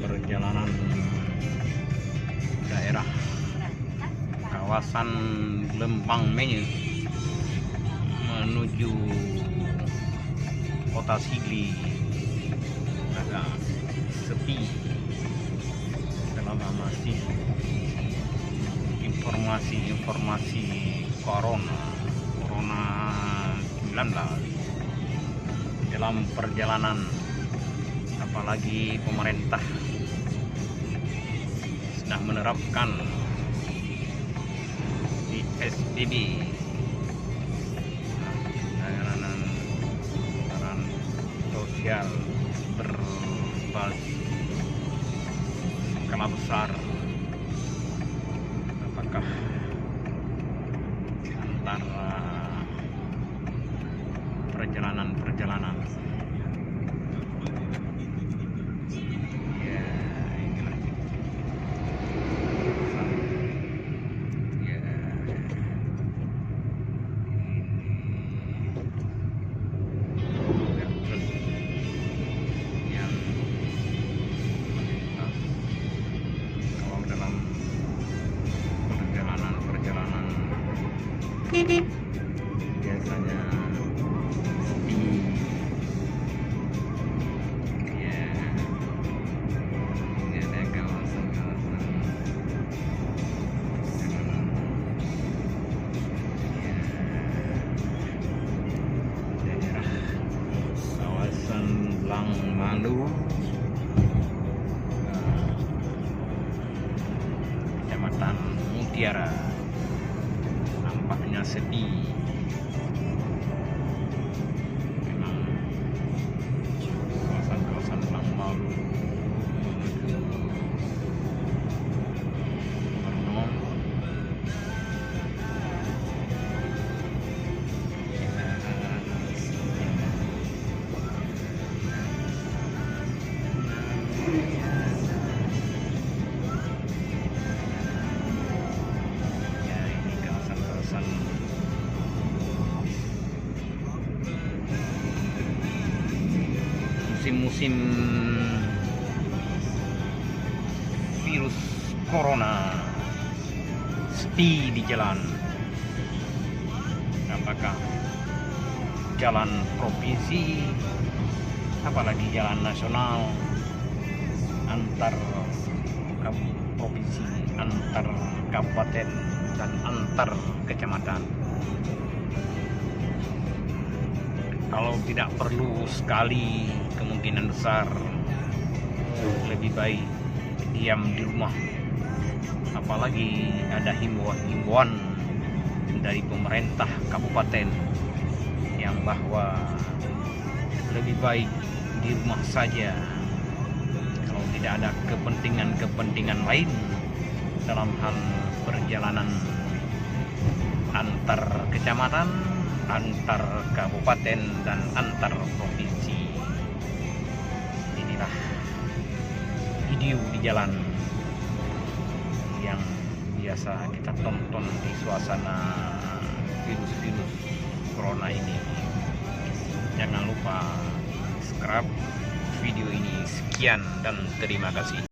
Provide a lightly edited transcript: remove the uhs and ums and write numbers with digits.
perjalanan daerah kawasan Lembang Menye menuju kota Sigli agak sepi selama masih informasi corona 19 dalam perjalanan, apalagi pemerintah sedang menerapkan PSBB, penanganan sosial berbasis skala besar. Apakah antara perjalanan ya inilah ya yang kalau dalam perjalanan biasanya sepi ya, ini ada kawasan-kawasan ya, daerah kawasan Langmalu, Kecamatan Mutiara, nampaknya sepi. Memang kawasan-kawasan Langmalu menuju Brno ya, ini kawasan-kawasan musim virus corona, sepi di jalan. Apakah jalan provinsi, apalagi jalan nasional, antar provinsi, antar kabupaten, dan antar kecamatan. Kalau tidak perlu sekali, kemungkinan besar lebih baik diam di rumah. Apalagi ada himbauan dari pemerintah kabupaten yang bahwa lebih baik di rumah saja kalau tidak ada kepentingan lain dalam hal perjalanan antar kecamatan, antar kabupaten, dan antar provinsi. Inilah video di jalan yang biasa kita tonton di suasana virus corona ini. Jangan lupa subscribe video ini. Sekian dan terima kasih.